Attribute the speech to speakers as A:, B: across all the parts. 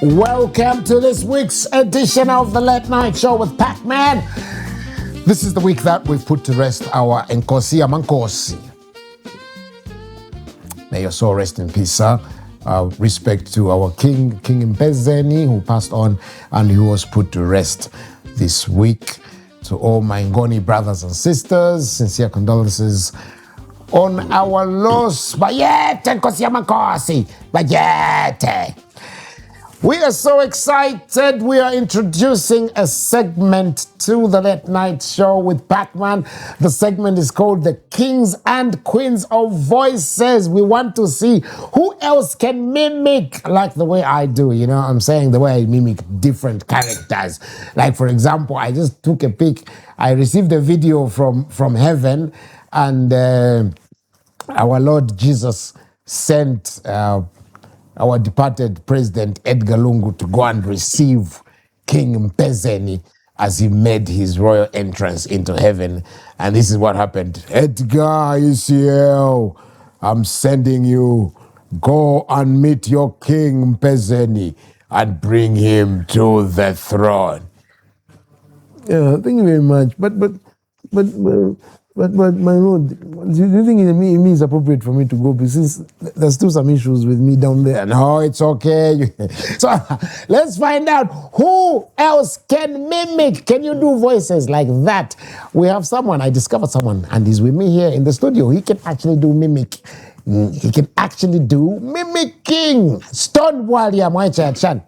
A: Welcome to this week's edition of the Late Night Show with Pacman. This is the week that we've put to rest our Nkosi Amankosi. May your soul rest in peace, sir. Respect to our King Mpezeni, who passed on and who was put to rest this week. To all my Ngoni brothers and sisters, sincere condolences on our loss. Bayete Nkosi Amankosi. Bayete. We are so excited. We are introducing a segment to the Late Night Show with Pacman. The segment is called The Kings and Queens of Voices. We want to see who else can mimic like the way I do. You know what I'm saying? The way I mimic different characters. Like, for example, I just took a pic. I received a video from heaven, and our Lord Jesus sent our departed President Edgar Lungu to go and receive King Mpezeni as he made his royal entrance into heaven. And this is what happened. Edgar ECL, I'm sending you. Go and meet your King Mpezeni and bring him to the throne. Yeah, thank you very much. But my lord, do you think it is appropriate for me to go? Because there's still some issues with me down there. No, it's okay. So let's find out who else can mimic. Can you do voices like that? We have someone, I discovered someone, and he's with me here in the studio. He can actually do mimic. He can actually do mimicking. Stonewall Chan.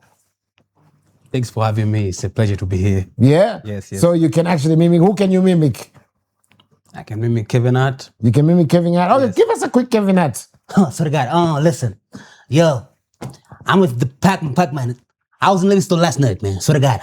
B: Thanks for having me. It's a pleasure to be here.
A: Yeah?
B: Yes.
A: So you can actually mimic. Who can you mimic?
B: I can mimic Kevin Hart.
A: You can mimic Kevin Hart? Okay,
B: yes.
A: Give us a quick Kevin Hart.
C: Oh, swear to God. Listen. Yo, I'm with the Pacman. I was in Livingston last night, man. Swear to God.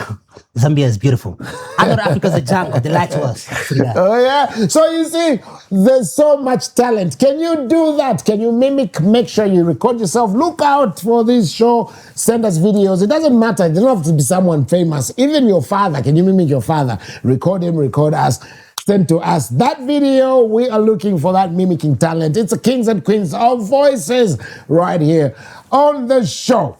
C: Zambia is beautiful. I thought Africa's a jungle. They lied to us.
A: Oh, yeah? So you see, there's so much talent. Can you do that? Can you mimic? Make sure you record yourself. Look out for this show. Send us videos. It doesn't matter. It doesn't have to be someone famous. Even your father. Can you mimic your father? Record him, record us. Send to us that video. We are looking for that mimicking talent. It's the Kings and Queens of Voices right here on the show.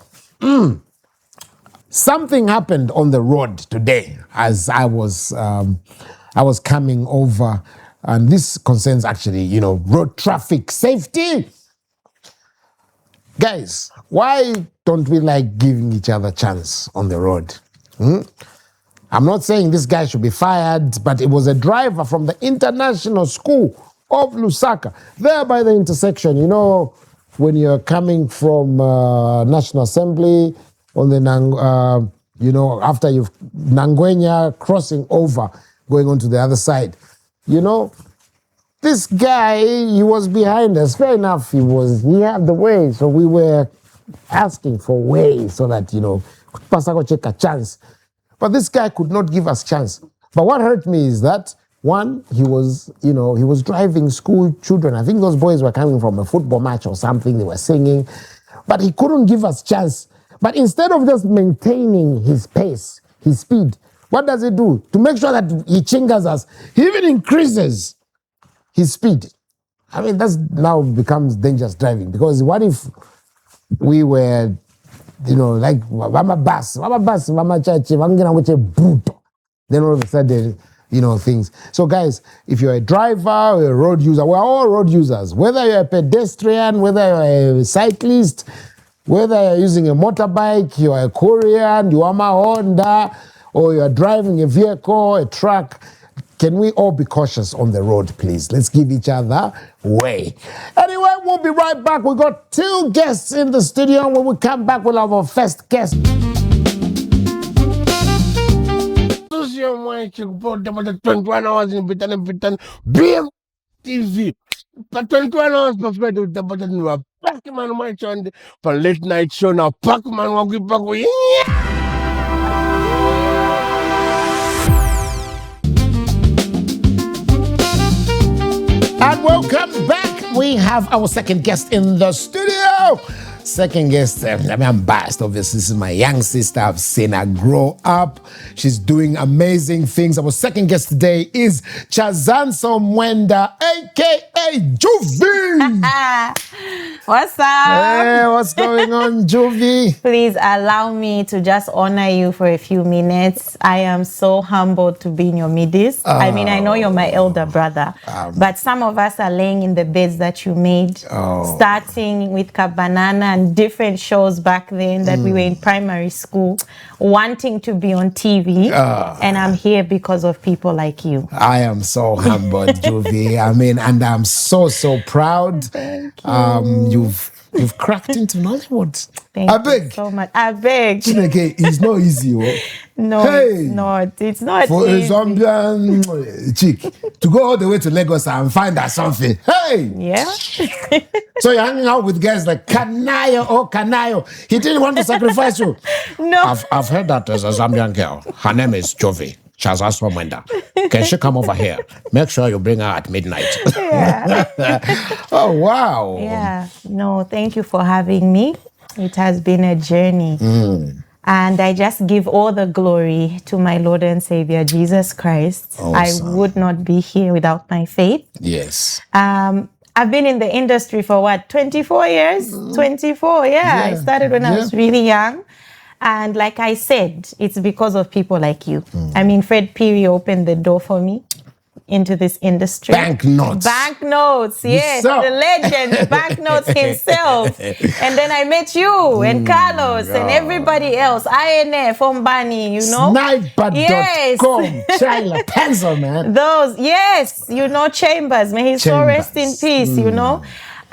A: Something happened on the road today as I was coming over, and this concerns actually, road traffic safety. Guys, why don't we like giving each other a chance on the road? I'm not saying this guy should be fired, but it was a driver from the International School of Lusaka, there by the intersection. When you're coming from National Assembly on the, after you've Nangwenya crossing over, going on to the other side. This guy, he was behind us. Fair enough, he had the way, so we were asking for way so that, Pasako check a chance. But this guy could not give us chance. But what hurt me is that, one, he was driving school children. I think those boys were coming from a football match or something. They were singing. But he couldn't give us chance. But instead of just maintaining his pace, his speed, what does he do? To make sure that he chingas us, he even increases his speed. I mean, that now becomes dangerous driving. Because what if we were... like Mama Bus, Mama Church, then all of a sudden, things. So guys, if you're a driver or a road user, we're all road users. Whether you're a pedestrian, whether you're a cyclist, whether you're using a motorbike, you're a courier, you are my Honda, or you're driving a vehicle, a truck, can we all be cautious on the road, please? Let's give each other way. Anyway, we'll be right back. We got two guests in the studio. When we come back, we'll have our first guest.
D: TV. But 21 hours perfect with the button of Pacman watch on the late night show now. Pacman will be back.
A: And welcome back. We have our second guest in the studio. Second guest, I'm biased, obviously. This is my young sister. I've seen her grow up. She's doing amazing things. Our second guest today is Chadzanso Mwenda, a.k.a. Juvie.
E: What's up?
A: Hey, what's going on, Juvie?
E: Please allow me to just honor you for a few minutes. I am so humbled to be in your midst. I mean, I know you're my elder brother, but some of us are laying in the beds that you made, starting with Kabanana and different shows back then that we were in primary school, wanting to be on TV, and I'm here because of people like you.
A: I am so humbled, Juvie. I mean, and I'm so proud.
E: Thank you.
A: You've cracked into Nollywood.
E: Thank you so much. I beg.
A: It's not easy.
E: No,
A: hey,
E: it's not. It's not
A: for
E: easy.
A: a Zambian chick to go all the way to Lagos and find her something. Hey!
E: Yeah.
A: So you're hanging out with guys like Kanayo. He didn't want to sacrifice you.
E: No.
A: I've heard that there's a Zambian girl. Her name is Juvie. Chadzanso Mwenda. Can she come over here? Make sure you bring her at midnight.
E: Yeah.
A: Oh, wow.
E: Yeah. No, thank you for having me. It has been a journey. And I just give all the glory to my Lord and Savior, Jesus Christ.
A: Awesome.
E: I would not be here without my faith.
A: Yes.
E: I've been in the industry for what, 24 years? 24, yeah. I started when I was really young. And like I said, it's because of people like you. I mean, Fred Peary opened the door for me into this industry.
A: Banknotes,
E: yes, the legend, Banknotes himself. And then I met you and Carlos and everybody else, INF, Ombani, you know.
A: Sniper.com,
E: yes.
A: Chila, pencil, man.
E: Those, yes, you know, Chambers, may his soul rest in peace, you know.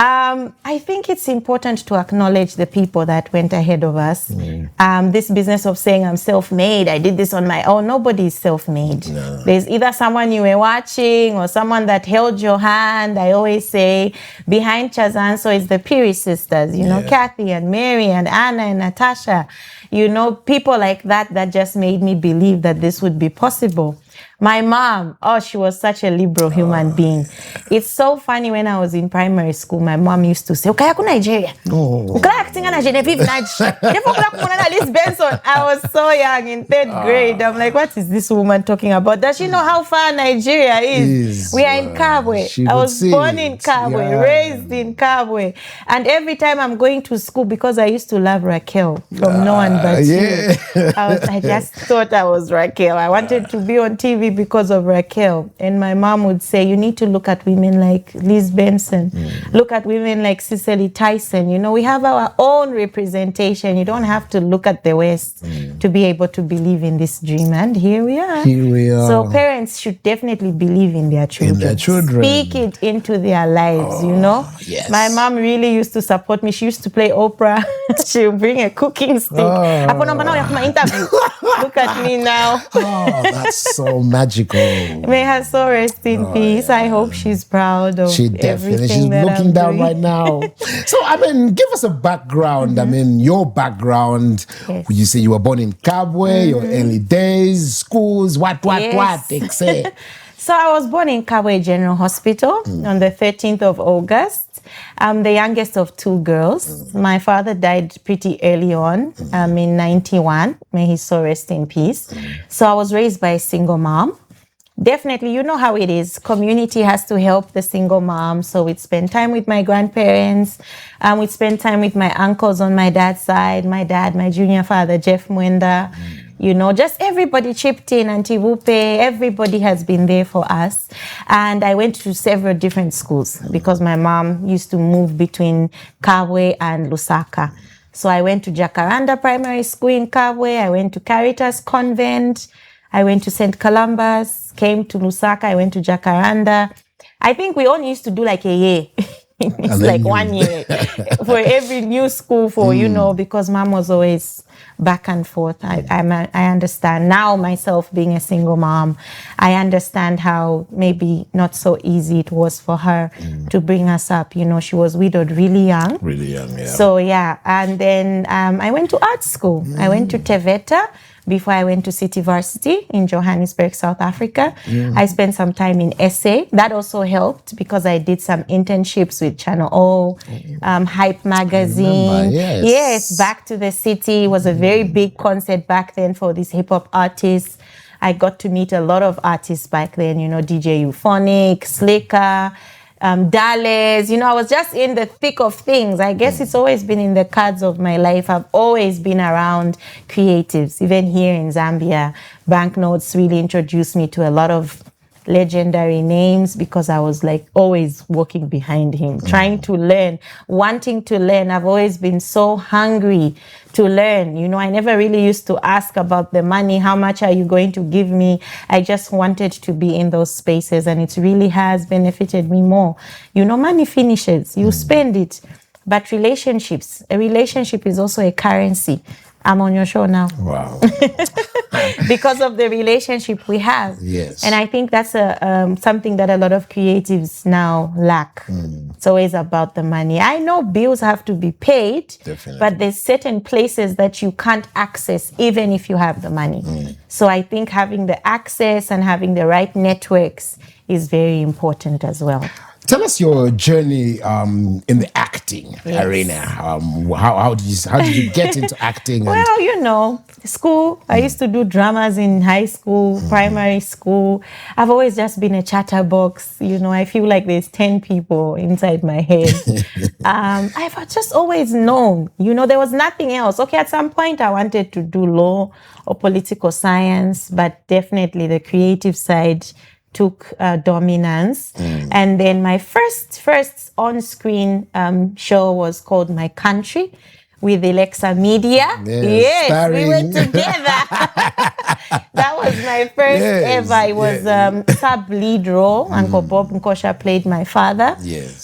E: I think it's important to acknowledge the people that went ahead of us. This business of saying I'm self-made, I did this on my own, nobody is self-made. No. There's either someone you were watching or someone that held your hand. I always say behind Chadzanso is the Peary sisters, you know, Kathy and Mary and Anna and Natasha. You know, people like that just made me believe that this would be possible. My mom, she was such a liberal human being. It's so funny when I was in primary school, my mom used to say, "Ukaya ku Nigeria. Ukaya acting na Genevieve Naj. Liz Benson." I was so young in 3rd grade. I'm like, what is this woman talking about? Does she know how far Nigeria is? We are in Kabwe. I was born in Kabwe, raised in Kabwe. And every time I'm going to school, because I used to love Raquel from No One But You. I just thought I was Raquel. I wanted to be on TV because of Raquel. And my mom would say, you need to look at women like Liz Benson. Look at women like Cicely Tyson. You know, we have our own representation. You don't have to look at the West to be able to believe in this dream. And here we are. So parents should definitely believe in their children. Speak it into their lives, you know.
A: Yes.
E: My mom really used to support me. She used to play Oprah. She would bring a cooking stick. Look at me now.
A: That's so magical.
E: May her soul rest in peace. I hope she's proud of everything
A: she's
E: that
A: looking
E: I'm
A: down
E: doing.
A: right now. So, I mean, give us a background. I mean, your background.
E: Yes.
A: You say you were born in Kabwe, your early days, schools, what, say.
E: So I was born in Kabwe General Hospital on the 13th of August. I'm the youngest of 2 girls. My father died pretty early on, in 91. May his soul rest in peace. So I was raised by a single mom. Definitely, you know how it is. Community has to help the single mom. So we'd spend time with my grandparents. We'd spend time with my uncles on my dad's side. My dad, my junior father, Jeff Mwenda. You know, just everybody chipped in. Auntie Wupe, everybody has been there for us. And I went to several different schools because my mom used to move between Kabwe and Lusaka. So I went to Jacaranda Primary School in Kabwe. I went to Caritas Convent. I went to St. Columbus, came to Lusaka. I went to Jacaranda. I think we only used to do like a year. It's like 1 year for every new school for, you know, because mom was always back and forth. I understand now myself being a single mom. I understand how maybe not so easy it was for her to bring us up. You know, she was widowed really young.
A: Really young, yeah.
E: So, yeah. And then I went to art school. I went to Teveta. before I went to City Varsity in Johannesburg, South Africa. I spent some time in SA. That also helped because I did some internships with Channel O, Hype Magazine. Yes, Back to the City was a very big concert back then for these hip hop artists. I got to meet a lot of artists back then, you know, DJ Euphonic, Slicker, Dallas. You know, I was just in the thick of things. I guess it's always been in the cards of my life. I've always been around creatives. Even here in Zambia, Banknotes really introduced me to a lot of legendary names because I was like always walking behind him, trying to learn, wanting to learn. I've always been so hungry to learn. You know, I never really used to ask about the money. How much are you going to give me? I just wanted to be in those spaces, and it really has benefited me more. You know, money finishes, you spend it, but relationships, a relationship is also a currency. I'm on your show now.
A: Wow.
E: Because of the relationship we have.
A: Yes.
E: And I think that's something that a lot of creatives now lack. It's always about the money. I know bills have to be paid, but there's certain places that you can't access even if you have the money. So I think having the access and having the right networks is very important as well.
A: Tell us your journey in the acting arena. How did you get into acting?
E: Well, you know, school. I used to do dramas in high school, primary school. I've always just been a chatterbox. You know, I feel like there's 10 people inside my head. I've just always known, you know, there was nothing else. Okay, at some point I wanted to do law or political science, but definitely the creative side took dominance. And then my first on-screen show was called My Country with Alexa Media. Yes, we were together. That was my first ever. It was sub-lead role. Uncle Bob Nkosha played my father.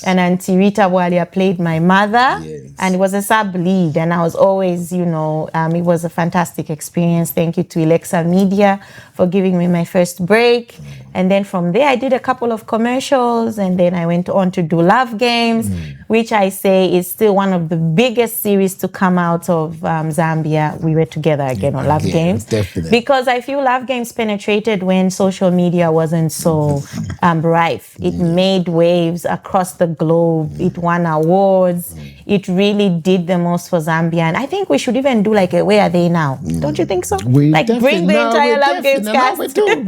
E: And Auntie Rita Walia played my mother. And it was a sub-lead. And I was always, you know, it was a fantastic experience. Thank you to Alexa Media for giving me my first break. And then from there, I did a couple of commercials. And then I went on to do Love Games, which I say is still one of the biggest series to come out of Zambia. We were together again on Love Games.
A: Definitely.
E: Because I feel Love Games penetrated when social media wasn't so rife. It made waves across the globe. It won awards. It really did the most for Zambia. And I think we should even do like a Where Are They Now? Don't you think so? Like bring the entire Love Games cast.
A: We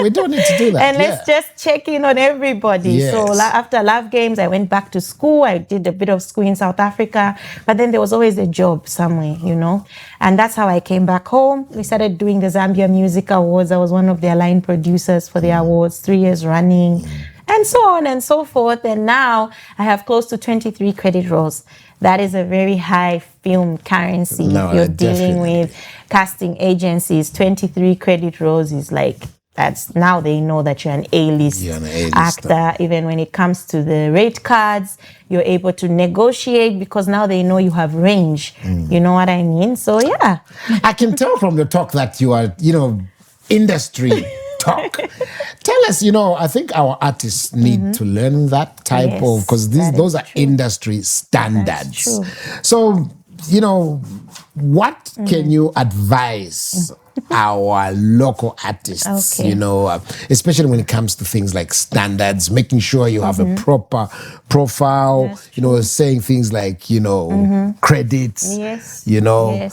A: do need to do that.
E: And let's just check in on everybody. So after Love Games, I went back to school. I did a bit of school in South Africa. But then there was always a job somewhere, you know. And that's how I came back home. We started doing the Zambia Music Awards. I was one of their line producers for the awards 3 years running. And so on and so forth. And now I have close to 23 credit rolls. That is a very high film currency. If you're dealing with casting agencies, 23 credit rolls is like, that's now they know that you're an A-list actor. Even when it comes to the rate cards, you're able to negotiate because now they know you have range. You know what I mean? So yeah.
A: I can tell from the talk that you are, you know, industry talk. Tell us, you know, I think our artists need to learn that type of, because those are industry standards. So, you know, what can you advise our local artists, you know, especially when it comes to things like standards, making sure you have a proper profile, you know, saying things like, you know, credits, you know.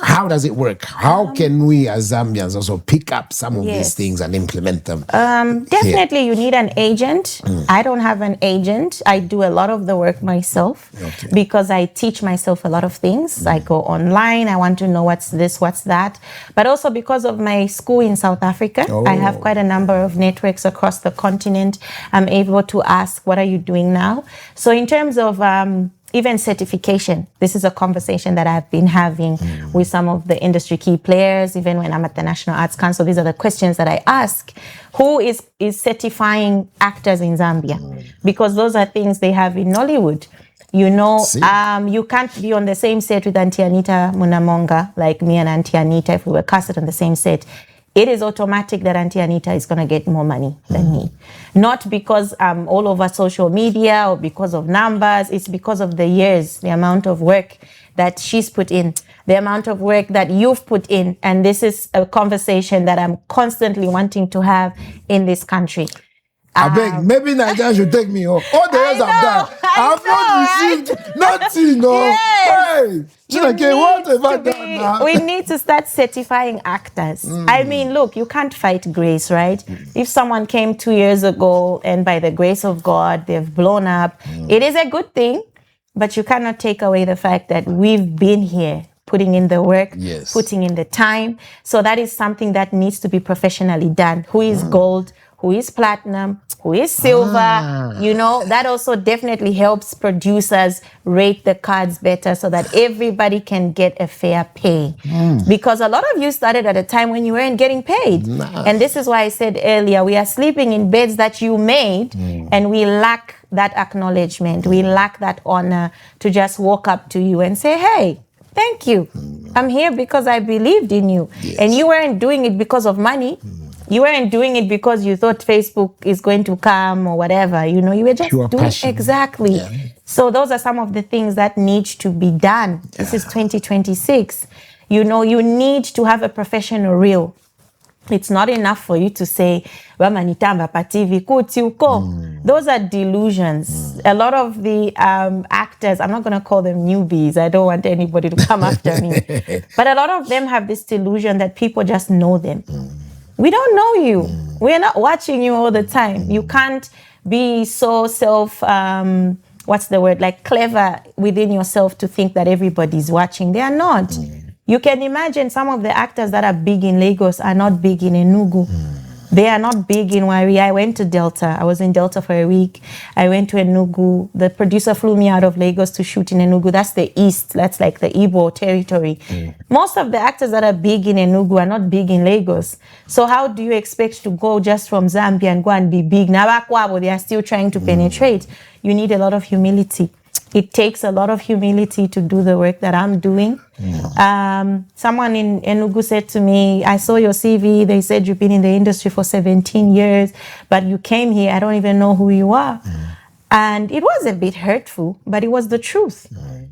A: How does it work? How can we as Zambians also pick up some of these things and implement them?
E: Definitely you need an agent. I don't have an agent. I do a lot of the work myself because I teach myself a lot of things. I go online. I want to know what's this, what's that. But also because of my school in South Africa, I have quite a number of networks across the continent. I'm able to ask, what are you doing now? So in terms of even certification, this is a conversation that I've been having with some of the industry key players, even when I'm at the National Arts Council. These are the questions that I ask. Who is certifying actors in Zambia? Because those are things they have in Nollywood. You know, you can't be on the same set with Auntie Anita Munamonga, like me and Auntie Anita, if we were casted on the same set. It is automatic that Auntie Anita is going to get more money than me. Not because I'm all over social media or because of numbers. It's because of the years, the amount of work that she's put in. the amount of work that you've put in. And this is a conversation that I'm constantly wanting to have in this country.
A: I beg, maybe Nigeria should take me home. All the years I've done, I've not received nothing. No. Hey, what have I done now?
E: We need to start certifying actors. I mean, look, you can't fight grace, right? If someone came 2 years ago and by the grace of God, they've blown up, it is a good thing, but you cannot take away the fact that we've been here putting in the work, putting in the time. So that is something that needs to be professionally done. Who is gold? Who is platinum, who is silver, you know, that also definitely helps producers rate the cards better so that everybody can get a fair pay. Because a lot of you started at a time when you weren't getting paid. And this is why I said earlier, we are sleeping in beds that you made and we lack that acknowledgement. We lack that honor to just walk up to you and say, hey, thank you. I'm here because I believed in you. And you weren't doing it because of money. You weren't doing it because you thought Facebook is going to come or whatever. You know, you were just doing passion. Exactly. So those are some of the things that need to be done. This is 2026. You know, you need to have a professional reel. It's not enough for you to say, those are delusions. A lot of the actors, I'm not going to call them newbies. I don't want anybody to come after me. But a lot of them have this delusion that people just know them. We don't know you. We're not watching you all the time. You can't be so clever within yourself to think that everybody's watching. They are not. You can imagine some of the actors that are big in Lagos are not big in Enugu. They are not big in Wari. I went to Delta. I was in Delta for a week. I went to Enugu. The producer flew me out of Lagos to shoot in Enugu. That's the east. That's like the Igbo territory. Most of the actors that are big in Enugu are not big in Lagos. So how do you expect to go just from Zambia and go and be big? Nabakwabo, they are still trying to penetrate. You need a lot of humility. It takes a lot of humility to do the work that I'm doing. Someone in Enugu said to me, I saw your CV. They said you've been in the industry for 17 years, but you came here. I don't even know who you are. And it was a bit hurtful, but it was the truth.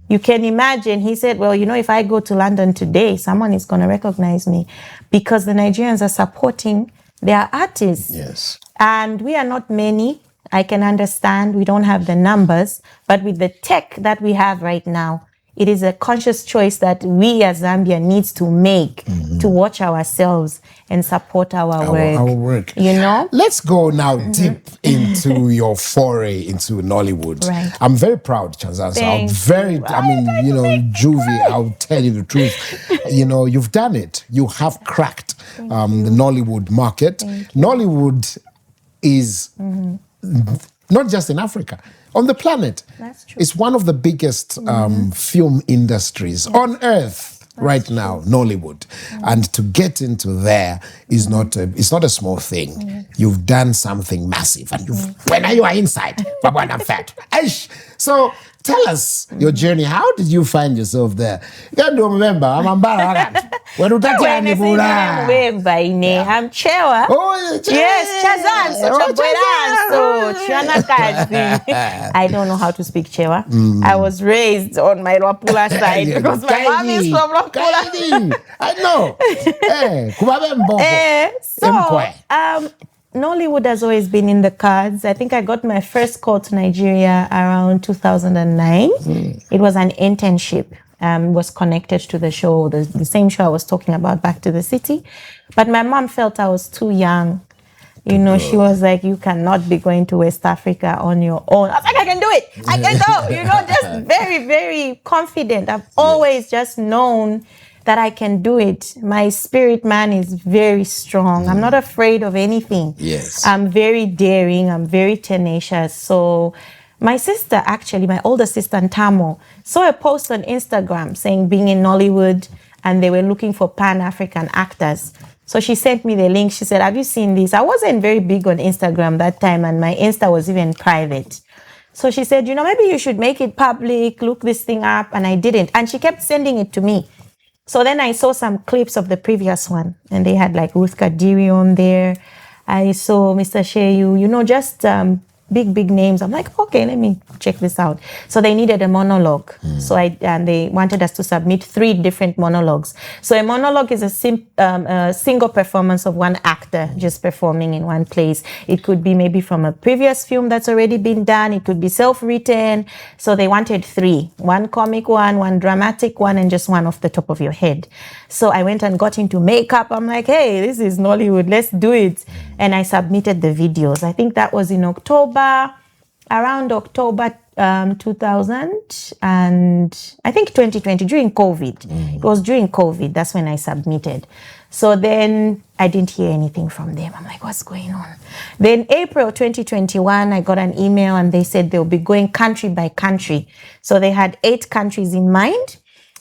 E: You can imagine, he said, well, you know, if I go to London today, someone is going to recognize me because the Nigerians are supporting their artists. And we are not many. I can understand we don't have the numbers, but with the tech that we have right now, it is a conscious choice that we as Zambia needs to make to watch ourselves and support our work. You know?
A: Let's go now deep into your foray into Nollywood. I'm very proud, Chadzanso. Juvie, I'll tell you the truth. You know, you've done it. You have cracked the Nollywood market. Nollywood is not just in Africa, on the planet.
E: That's true.
A: It's one of the biggest film industries on earth right now, Nollywood. And to get into there is not a small thing. You've done something massive. And when you are inside, I'm fat. So tell us your journey. How did you find yourself there? You can't remember. I'm embarrassed.
E: I'm Chewa.
A: Oh,
E: yes, Chadzanso. I don't know how to speak Chewa. I was raised on my Rapula side because my mom is from Rapula.
A: I know.
E: Nollywood has always been in the cards. I think I got my first call to Nigeria around 2009. It was an internship. Was connected to the show, the same show I was talking about, Back to the City. But my mom felt I was too young. You know, she was like, you cannot be going to West Africa on your own. I was like, I can do it. I can go. You know, just very, very confident. I've always just known that I can do it. My spirit man is very strong. I'm not afraid of anything. I'm very daring. I'm very tenacious. So my sister, actually, my older sister, Ntamo, saw a post on Instagram saying being in Nollywood and they were looking for Pan-African actors. So she sent me the link. She said, have you seen this? I wasn't very big on Instagram that time and my Insta was even private. So she said, you know, maybe you should make it public, look this thing up. And I didn't. And she kept sending it to me. So then I saw some clips of the previous one and they had like Ruth Kadiri on there. I saw Mr. Sheyu, you know, just big names. I'm like, okay, let me check this out. So they needed a monologue. And they wanted us to submit 3 different monologues. So a monologue is a single performance of one actor just performing in one place. It could be maybe from a previous film that's already been done. It could be self-written. So they wanted 3, one comic one dramatic one, and just one off the top of your head. So I went and got into makeup. I'm like, hey, this is Nollywood, let's do it. And I submitted the videos. I think that was in around October 2000 and I think 2020, during COVID. It was during COVID, that's when I submitted. So then I didn't hear anything from them. I'm like, what's going on? Then April 2021, I got an email and they said they'll be going country by country. So they had 8 countries in mind.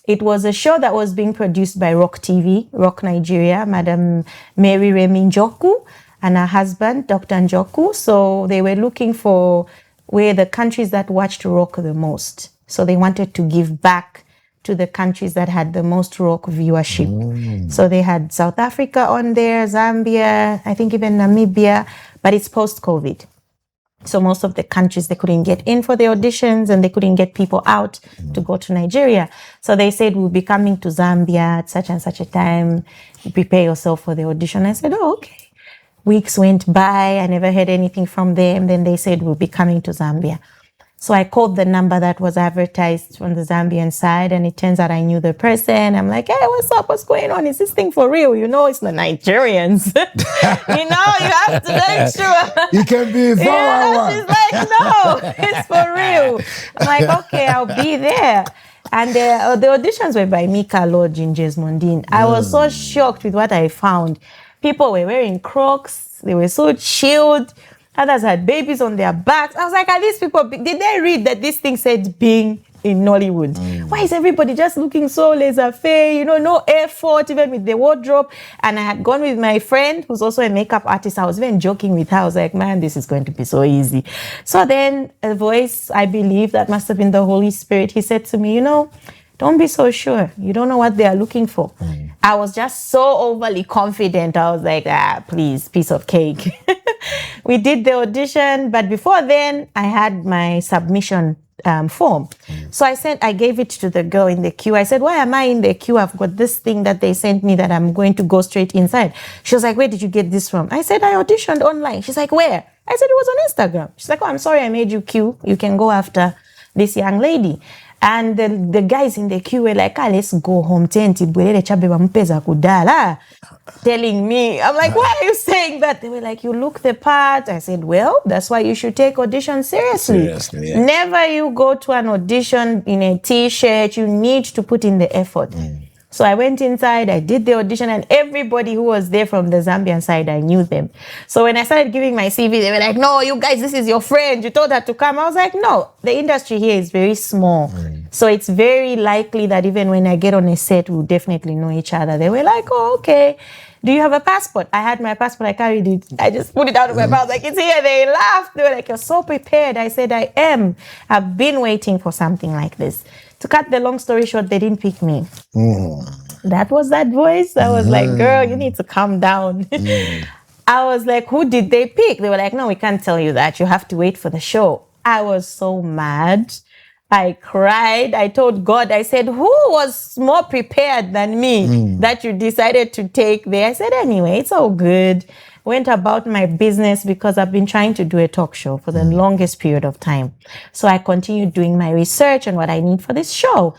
E: It was a show that was being produced by Rock TV, Rock Nigeria, Madam Mary Remi Njoku and her husband, Dr. Njoku. So they were looking for where the countries that watched rock the most. So they wanted to give back to the countries that had the most rock viewership. So they had South Africa on there, Zambia, I think even Namibia, but it's post-COVID. So most of the countries, they couldn't get in for the auditions and they couldn't get people out to go to Nigeria. So they said, we'll be coming to Zambia at such and such a time. Prepare yourself for the audition. I said, oh, okay. Weeks went by. I never heard anything from them. Then they said, we'll be coming to Zambia. So I called the number that was advertised from the Zambian side, and it turns out I knew the person. I'm like, hey, what's up? What's going on? Is this thing for real? You know, it's the Nigerians. You have to make sure.
A: You can be
E: She's like, no, it's for real. I'm like, okay, I'll be there. And the auditions were by Mika Lodge in Jesmondin. I was so shocked with what I found. People were wearing Crocs. They were so chilled. Others had babies on their backs. I was like, are these people, did they read that this thing said being in Nollywood? Why is everybody just looking so laissez-faire, no effort, even with the wardrobe? And I had gone with my friend, who's also a makeup artist. I was even joking with her. I was like, man, this is going to be so easy. So then a voice, I believe that must have been the Holy Spirit. He said to me, don't be so sure. You don't know what they are looking for. I was just so overly confident. I was like, please, piece of cake. We did the audition, but before then, I had my submission form. So I gave it to the girl in the queue. I said, why am I in the queue? I've got this thing that they sent me that I'm going to go straight inside. She was like, where did you get this from? I said, I auditioned online. She's like, where? I said, it was on Instagram. She's like, oh, I'm sorry I made you queue. You can go after this young lady. And the guys in the queue were like, let's go home. Telling me, I'm like, why are you saying that? They were like, you look the part. I said, well, that's why you should take audition seriously. Yeah. Never you go to an audition in a t-shirt. You need to put in the effort. So I went inside, I did the audition, and everybody who was there from the Zambian side, I knew them. So when I started giving my CV, they were like, no, you guys, this is your friend. You told her to come. I was like, no, the industry here is very small. So it's very likely that even when I get on a set, we'll definitely know each other. They were like, oh, okay. Do you have a passport? I had my passport. I carried it. I just put it out of my mouth. Like, it's here. They laughed. They were like, you're so prepared. I said, I am. I've been waiting for something like this. To cut the long story short, they didn't pick me. That was that voice. I was like, girl, you need to calm down. I was like, who did they pick? They were like, no, we can't tell you that. You have to wait for the show. I was so mad. I cried. I told God, I said, who was more prepared than me that you decided to take there? I said, anyway, it's all good. Went about my business because I've been trying to do a talk show for the longest period of time. So I continued doing my research on what I need for this show.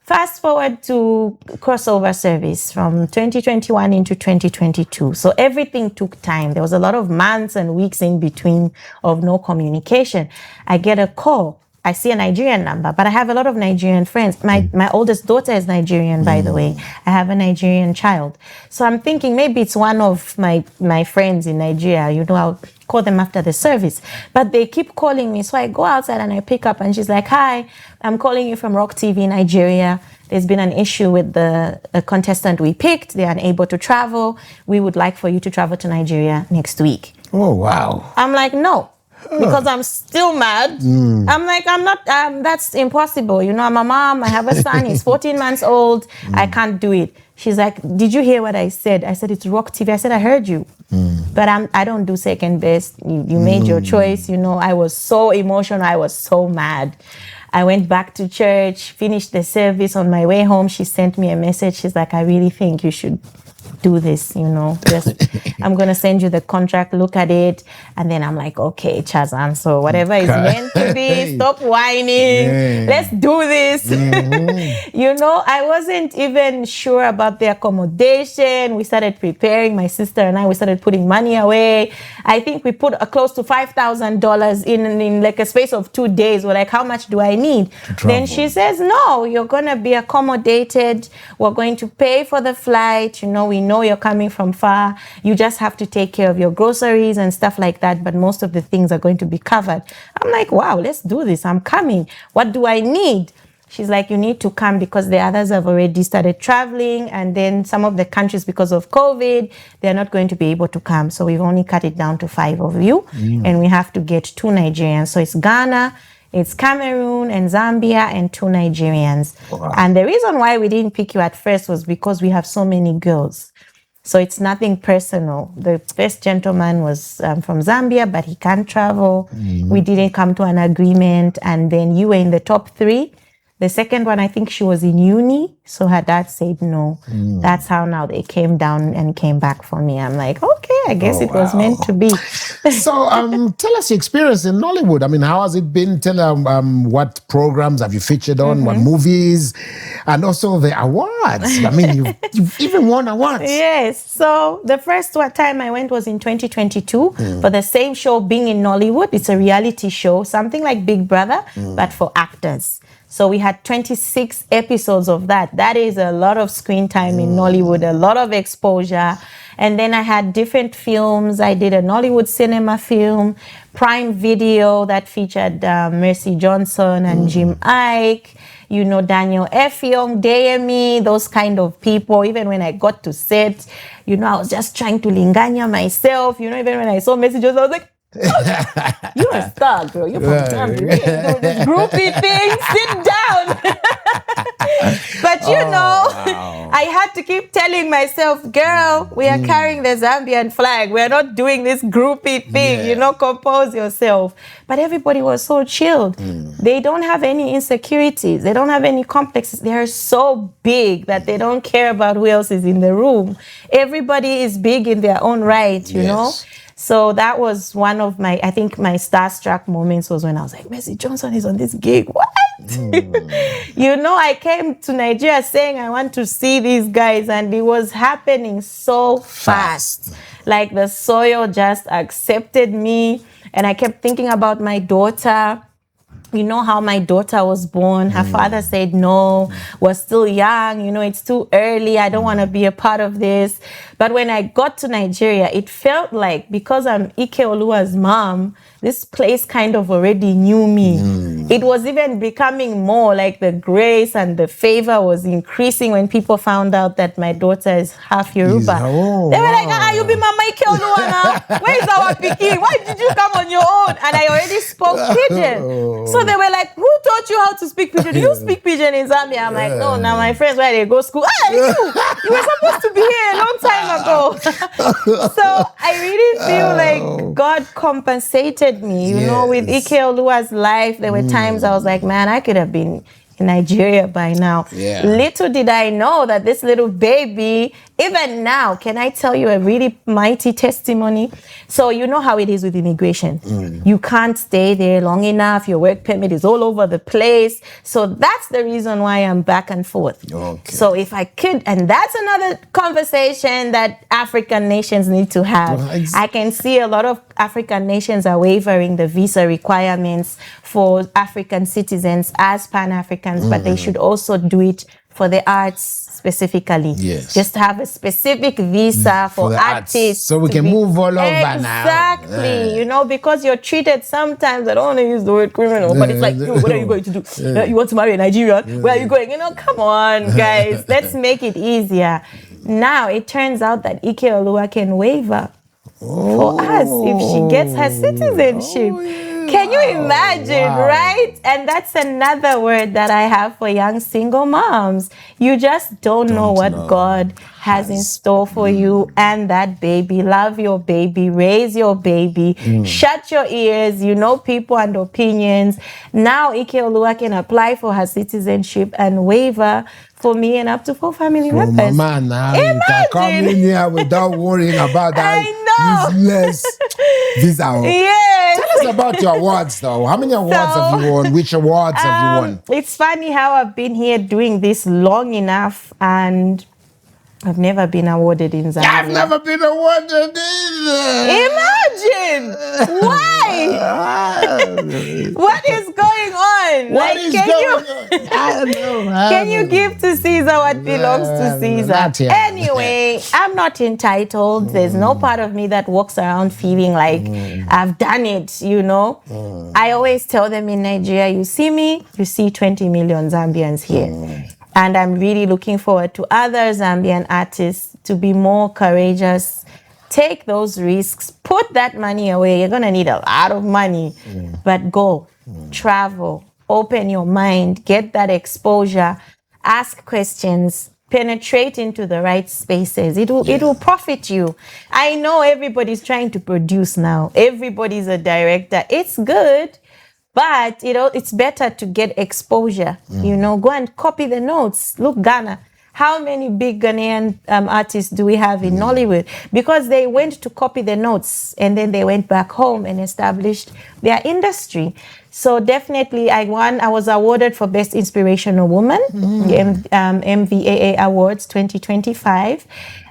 E: Fast forward to crossover service from 2021 into 2022. So everything took time. There was a lot of months and weeks in between of no communication. I get a call. I see a Nigerian number, but I have a lot of Nigerian friends. My oldest daughter is Nigerian, by the way. I have a Nigerian child. So I'm thinking maybe it's one of my friends in Nigeria. I'll call them after the service. But they keep calling me. So I go outside and I pick up and she's like, hi, I'm calling you from Rock TV Nigeria. There's been an issue with the contestant we picked. They're unable to travel. We would like for you to travel to Nigeria next week.
A: Oh, wow.
E: I'm like, no. Because I'm still mad. I'm like, I'm not, that's impossible. I'm a mom, I have a son, he's 14 months old. I can't do it. She's like, did you hear what I said? I said, it's Rock TV. I said, I heard you. But I don't do second best. You made your choice. I was so emotional. I was so mad. I went back to church, finished the service. On my way home, she sent me a message. She's like, I really think you should do this, I'm going to send you the contract, look at it. And then I'm like, okay, Chadzanso, whatever is meant to be, stop whining. Let's do this. I wasn't even sure about the accommodation. We started preparing, my sister and I, we started putting money away. I think we put close to $5,000 in like a space of 2 days. We're like, how much do I need? Then she says, no, you're going to be accommodated. We're going to pay for the flight. We know you're coming from far. You just have to take care of your groceries and stuff like that. But most of the things are going to be covered. I'm like, wow, let's do this. I'm coming. What do I need? She's like, you need to come because the others have already started traveling. And then some of the countries, because of COVID, they're not going to be able to come. So we've only cut it down to 5 of you. And we have to get 2 Nigerians. So it's Ghana, it's Cameroon and Zambia and 2 Nigerians. Wow. And the reason why we didn't pick you at first was because we have so many girls. So it's nothing personal. The first gentleman was from Zambia, but he can't travel. We didn't come to an agreement. And then you were in the top 3. The second one, I think she was in uni. So her dad said no. That's how now they came down and came back for me. I'm like, okay, I guess it was meant to be.
A: So tell us your experience in Nollywood. I mean, how has it been? Tell what programs have you featured on, what movies, and also the awards. I mean, you've even won awards.
E: Yes. So the first time I went was in 2022 for the same show, Being in Nollywood. It's a reality show, something like Big Brother, but for actors. So we had 26 episodes of that. That is a lot of screen time in Nollywood, a lot of exposure. And then I had different films. I did a Nollywood cinema film, Prime Video, that featured Mercy Johnson and Jim Ike, Daniel Effiong, Deyemi, those kind of people. Even when I got to set, I was just trying to linganya myself. Even when I saw Mercy Johnson, I was like, you're a star, girl. You're from Zambia. You ain't doing this groupie thing. Sit down. But I had to keep telling myself, girl, we are carrying the Zambian flag. We are not doing this groupie thing. Compose yourself. But everybody was so chilled. They don't have any insecurities. They don't have any complexes. They are so big that they don't care about who else is in the room. Everybody is big in their own right, you know? So that was one of my starstruck moments was when I was like, Mercy Johnson is on this gig. What? I came to Nigeria saying I want to see these guys, and it was happening so fast. Like the soil just accepted me, and I kept thinking about my daughter. How my daughter was born. Her father said no, was still young. It's too early. I don't want to be a part of this. But when I got to Nigeria, it felt like because I'm Ike Oluwa's mom, this place kind of already knew me. It was even becoming more like the grace and the favor was increasing when people found out that my daughter is half Yoruba. They were like, you be Mama Ike Oluwa now. Where is our Piki? Why did you come on your own? And I already spoke Pidgin. So they were like, who taught you how to speak Pidgin? Do you speak Pidgin in Zambia? I'm like, no, now my friends, where they go school. You were supposed to be here a long time ago. So I really feel like God compensated me, with Ike Oluwa's life. There were times I was like, man, I could have been in Nigeria by now. Little did I know that this little baby, even now, can I tell you a really mighty testimony? So you know how it is with immigration. You can't stay there long enough. Your work permit is all over the place. So that's the reason why I'm back and forth. So if I could, and that's another conversation that African nations need to have. I can see a lot of African nations are waiving the visa requirements for African citizens as Pan-Africans, but they should also do it for the arts specifically. Just have a specific visa for artists.
A: So we can move all over now.
E: Exactly. Because you're treated sometimes, I don't want to use the word criminal, but it's like, what are you going to do? You want to marry a Nigerian? Where are you going? Come on, guys. Let's make it easier. Now, it turns out that Ike Oluwa can waiver for us if she gets her citizenship. Can you imagine, right? And that's another word that I have for young single moms. You just don't know what God has in store for you and that baby. Love your baby, raise your baby, shut your ears. You know people and opinions. Now Ike Olua can apply for her citizenship and waiver for me and up to 4 family members.
A: Mama, now you can come in here without worrying about that useless visa.
E: Yes.
A: Tell us about your awards, though. How many awards have you won? Which awards have you won?
E: It's funny how I've been here doing this long enough and I've never been awarded in Zambia.
A: I've never been awarded either.
E: Imagine! Why? What is going on?
A: I don't know.
E: Can you give to Caesar what belongs to Caesar? Anyway, I'm not entitled. There's no part of me that walks around feeling like I've done it, you know. I always tell them in Nigeria, you see me, you see 20 million Zambians here. And I'm really looking forward to other Zambian artists to be more courageous, take those risks, put that money away. You're going to need a lot of money, but go, travel, open your mind, get that exposure, ask questions, penetrate into the right spaces. It will profit you. I know everybody's trying to produce now. Everybody's a director. It's good. But, you know, it's better to get exposure, you know, go and copy the notes. Look, Ghana, how many big Ghanaian artists do we have in Nollywood? Because they went to copy the notes and then they went back home and established their industry. So definitely I was awarded for Best Inspirational Woman, the MVAA Awards 2025.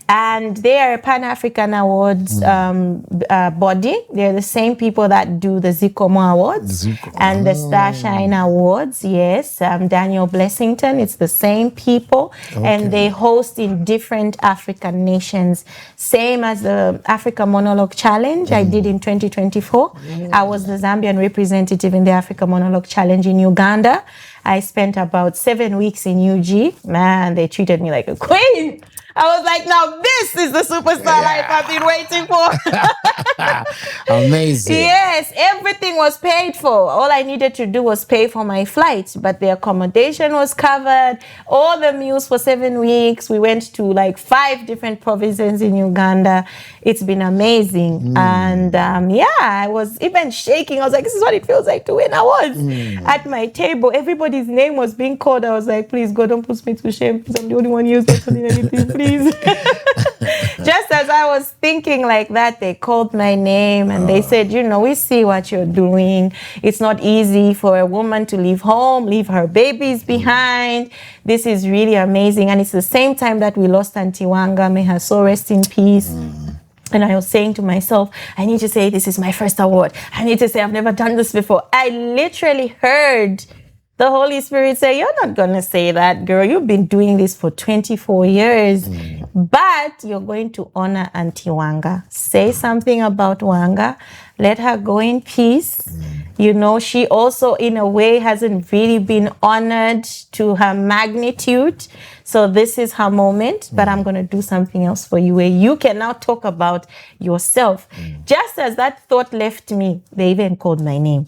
E: And they are a Pan-African Awards body. They're the same people that do the Zikomo Awards and the Starshine Awards. Yes, Daniel Blessington, it's the same people. And they host in different African nations. Same as the Africa Monologue Challenge I did in 2024. I was the Zambian representative in the Africa Monologue Challenge in Uganda. I spent about 7 weeks in UG. Man, they treated me like a queen. I was like, now this is the superstar life I've been waiting for.
A: Amazing.
E: Yes, everything was paid for. All I needed to do was pay for my flight, but the accommodation was covered, all the meals for 7 weeks. We went to like 5 different provinces in Uganda. It's been amazing. And I was even shaking. I was like, this is what it feels like to win awards. At my table, everybody's name was being called. I was like, please, God, don't put me to shame because I'm the only one who's not telling anything, please. Just as I was thinking like that, they called my name and they said, you know, we see what you're doing. It's not easy for a woman to leave home, leave her babies behind. This is really amazing. And it's the same time that we lost Auntie Wanga. May her soul rest in peace. And I was saying to myself, I need to say, this is my first award. I need to say, I've never done this before. I literally heard the Holy Spirit say, you're not going to say that, girl. You've been doing this for 24 years. But you're going to honor Auntie Wanga. Say something about Wanga. Let her go in peace. You know, she also, in a way, hasn't really been honored to her magnitude. So this is her moment. But I'm going to do something else for you where you can now talk about yourself. Just as that thought left me, they even called my name.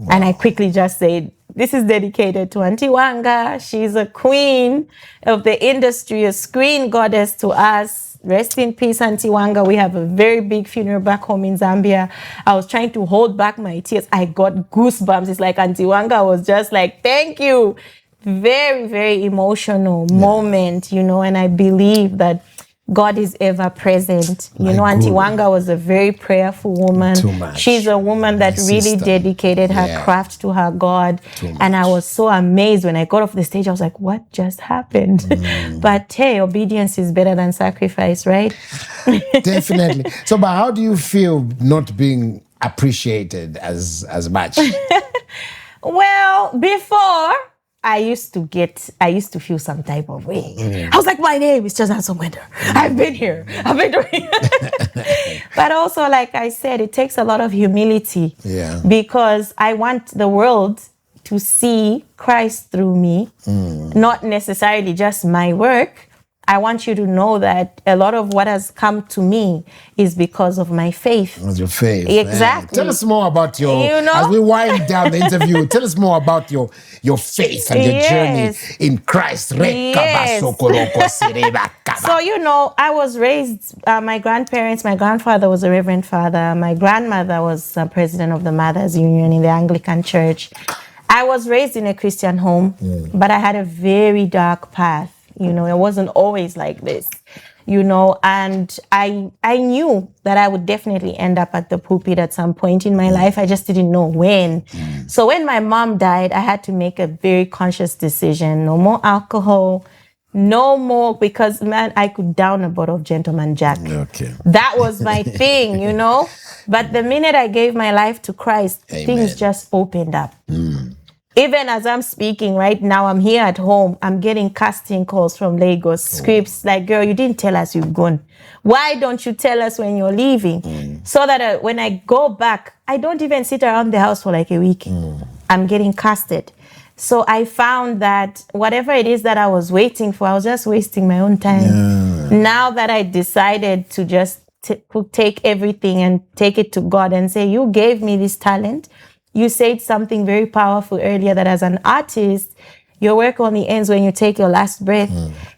E: And I quickly just said, this is dedicated to Auntie Wanga. She's a queen of the industry, a screen goddess to us. Rest in peace, Auntie Wanga. We have a very big funeral back home in Zambia. I was trying to hold back my tears. I got goosebumps. It's like Auntie Wanga was just like, thank you. Very, very emotional moment, you know, and I believe that God is ever present. You know, Auntie Wanga was a very prayerful woman.
A: Too much.
E: She's a woman that really dedicated her craft to her God. And I was so amazed when I got off the stage. I was like, what just happened? But hey, obedience is better than sacrifice, right?
A: Definitely. So, but how do you feel not being appreciated as much?
E: Well, before, I used to feel some type of way. I was like, my name is Chadzanso Mwenda. I've been here. I've been doing it. But also, like I said, it takes a lot of humility. Because I want the world to see Christ through me, not necessarily just my work. I want you to know that a lot of what has come to me is because of my faith.
A: Of your faith.
E: Exactly.
A: Tell us more about your,
E: You know?
A: as we wind down the interview, tell us more about your faith and your journey in Christ.
E: Yes. So, you know, I was raised, my grandfather was a reverend father. My grandmother was president of the Mothers Union in the Anglican Church. I was raised in a Christian home, but I had a very dark path. You know, it wasn't always like this, you know, and I knew that I would definitely end up at the pulpit at some point in my life. I just didn't know when. So when my mom died, I had to make a very conscious decision. No more alcohol, no more, because man, I could down a bottle of Gentleman Jack.
A: Okay.
E: That was my thing, you know. But the minute I gave my life to Christ, things just opened up. Even as I'm speaking right now, I'm here at home. I'm getting casting calls from Lagos, scripts like, girl, you didn't tell us you've gone. Why don't you tell us when you're leaving? So that when I go back, I don't even sit around the house for like a week. I'm getting casted. So I found that whatever it is that I was waiting for, I was just wasting my own time. Now that I decided to just take everything and take it to God and say, you gave me this talent. You said something very powerful earlier, that as an artist, your work only ends when you take your last breath.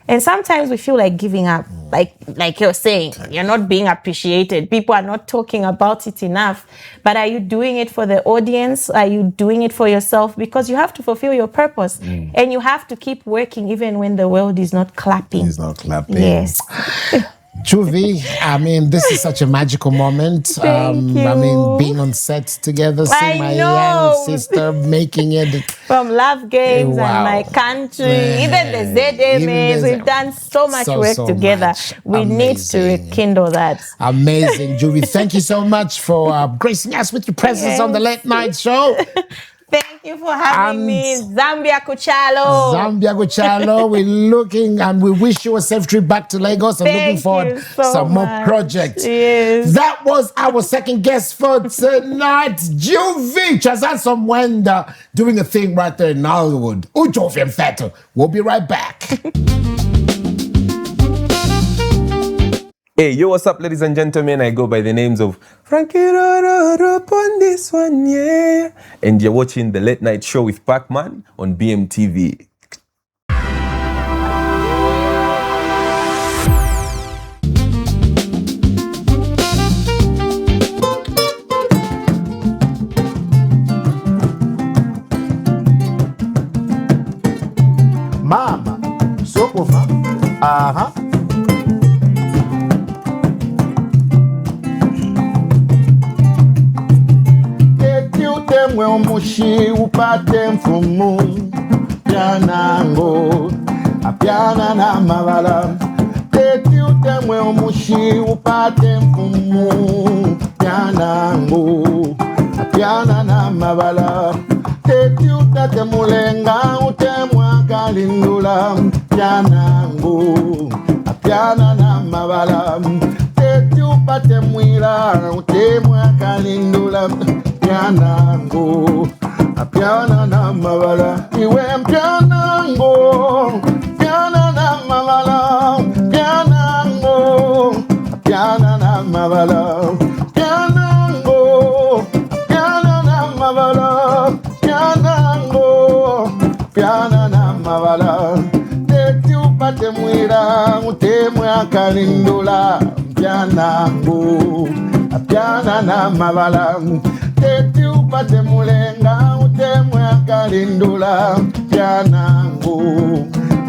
E: And sometimes we feel like giving up, like you're saying, you're not being appreciated. People are not talking about it enough. But are you doing it for the audience? Are you doing it for yourself? Because you have to fulfill your purpose. And you have to keep working even when the world is not clapping.
A: It's not clapping.
E: Yes.
A: Chuvi, I mean, this is such a magical moment.
E: Thank you.
A: I mean, being on set together, seeing my young sister making it.
E: From Love Games
A: Wow.
E: and My Country, even the ZMAs, we've done so much work together.
A: Much.
E: We need to rekindle that.
A: Amazing, Chuvi. Thank you so much for gracing us with your presence on the Late Night Show.
E: Thank you for having me. Zambia Kuchalo.
A: Zambia Kuchalo. We're looking and we wish you a safe trip back to Lagos. I'm looking forward to some more projects.
E: Yes.
A: That was our second guest for tonight, Juvi Chadzanso Mwenda, doing a thing right there in Hollywood. Ujofi and Feto. We'll be right back.
F: Hey, yo, what's up, ladies and gentlemen? I go by the names of Frankie on this one, yeah. And you're watching The Late Night Show with Pacman on BMTV.
G: Mama, sokufa, aha. Utemwe umushi upate mfumu Pyanango Apyana na mavala Teti utemwe umushi upate mfumu Pyanango Apyana na mavala Teti utate mulenga utemwa kalindula Pyanango Apyana na mavala Teti upate mwila utemwa kalindula Pyanango, apyana na mavala, iwe pyanango, pyana na mavala, pyanango, apyana na mavala, pyanango, pyana na mavala, pyanango, pyana na mavala, teti upate mwira, utemwe akalindula, pyanango, apyana na mavala, teti upate mulenga utemwe akalindula Pyanango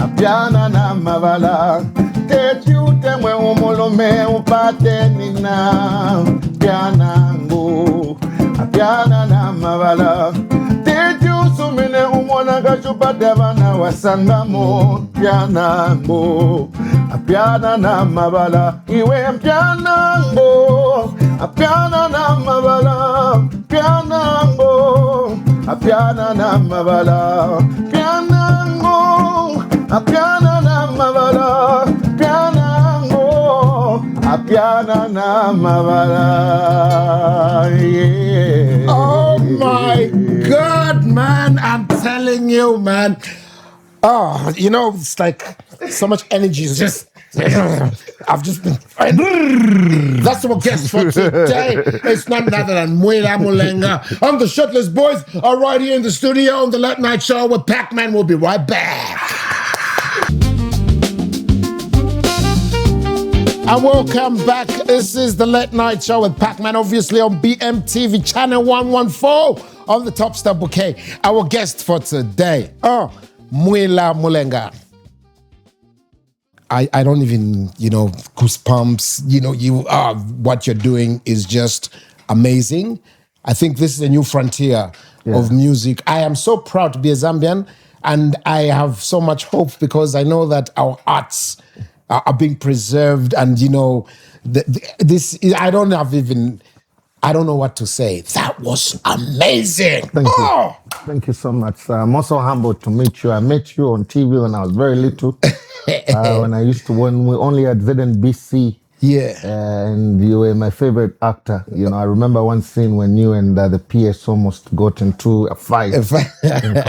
G: apyana na mavala teti utemwe umulume upate nina Pyanango apyana na mavala teti usumine umona kachupate bana wasangamo Pyanango apyana na mavala iwe Pyanango apyana na mavala Pyanango apyana na mavala Pyanango apyana na mavala Pyanango apyana na mavala yeah.
A: Oh my God, man. I'm telling you, man. Oh, you know, it's like so much energy. It's just, I've just been. That's our guest for today. It's none other than Mwila Mulenga. I'm the Shitless Boys are right here in the studio on the Late Night Show with Pacman. We'll be right back. And welcome back. This is the Late Night Show with Pacman, obviously on BMTV channel 114 on the Top Star Bouquet. Our guest for today, Mwila Mulenga. I don't even, goosebumps. What you're doing is just amazing. I think this is a new frontier of music. I am so proud to be a Zambian, and I have so much hope because I know that our arts are being preserved, and this. I don't know what to say. That was amazing.
G: Thank you. Thank you so much. I'm also humbled to meet you. I met you on TV when I was very little. When we only had ZNBC.
A: Yeah.
G: And you were my favorite actor. I remember one scene when you and the PS almost got into a fight in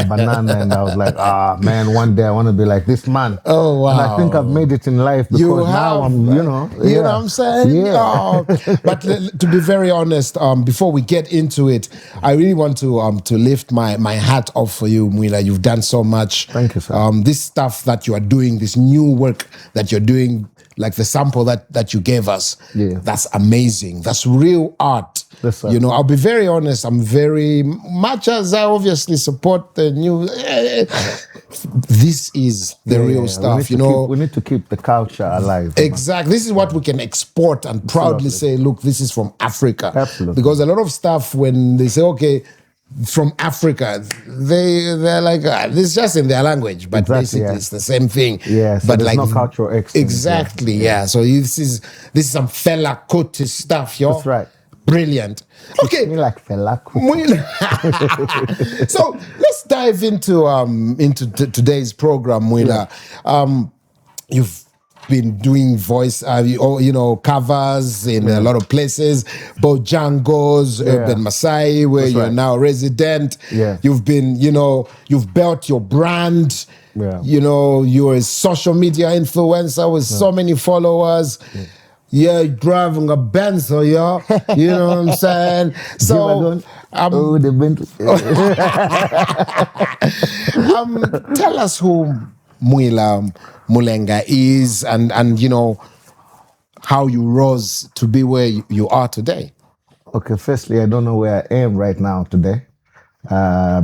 G: Banana, and I was like, man, one day I want to be like this man.
A: Oh, wow.
G: And I think I've made it in life because now I'm,
A: You know what I'm saying?
G: Yeah.
A: Oh, but to be very honest, before we get into it, I really want to lift my hat off for you, Mwila. You've done so much.
G: Thank you, sir.
A: This stuff that you are doing, this new work that you're doing, like the sample that you gave us, that's amazing. That's real art.
G: Yes, sir.
A: I'll be very honest. I'm very much as I obviously support the new. This is the real stuff.
G: We need to keep the culture alive.
A: Exactly. This is what we can export and proudly say, look, this is from Africa.
G: Absolutely.
A: Because a lot of stuff, when they say, okay, from Africa, they're like, this is just in their language, but basically it's the same thing.
G: Yeah, so
A: but
G: there's no cultural exchange.
A: Exactly, yeah. So this is some Fela Kuti stuff, yo.
G: That's right.
A: Brilliant. Okay.
G: Me like Fela Kuti.
A: So let's dive into today's program, Mwila. You've been doing voice, covers in a lot of places, Bojangles, Urban Masai, where you're now resident.
G: Yeah.
A: You've been, you've built your brand.
G: Yeah.
A: You're a social media influencer with so many followers. Yeah, driving a Benz, so you know what I'm saying? So,
G: the Bentley.
A: Tell us who Mwila Mulenga is, and how you rose to be where you are today.
G: Okay, firstly, I don't know where I am right now today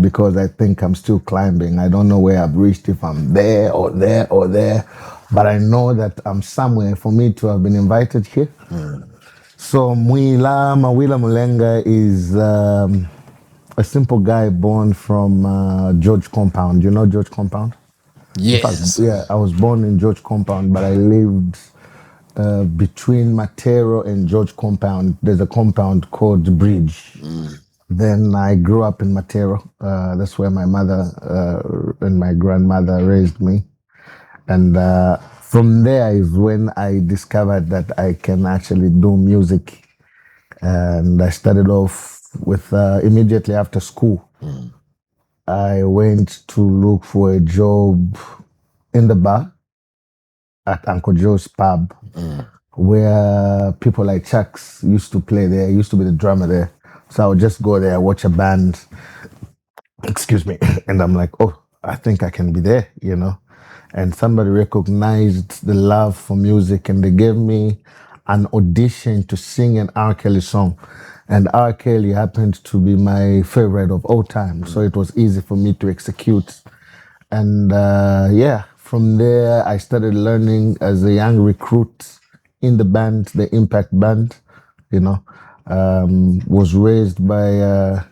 G: because I think I'm still climbing. I don't know where I've reached, if I'm there or there or there, but I know that I'm somewhere for me to have been invited here. So Mwila Mulenga is a simple guy born from George Compound. You know George Compound?
A: Yes.
G: I was born in George Compound, but I lived between Matero and George Compound. There's a compound called Bridge. Then I grew up in Matero. That's where my mother and my grandmother raised me. And from there is when I discovered that I can actually do music. And I started off with immediately after school. I went to look for a job in the bar at Uncle Joe's pub, where people like Chucks used to play there. I used to be the drummer there. So I would just go there, watch a band, and I'm like, oh, I think I can be there, And somebody recognized the love for music, and they gave me an audition to sing an R. Kelly song. And R. Kelly happened to be my favorite of all time. So it was easy for me to execute. And from there, I started learning as a young recruit in the band, the Impact Band, was raised by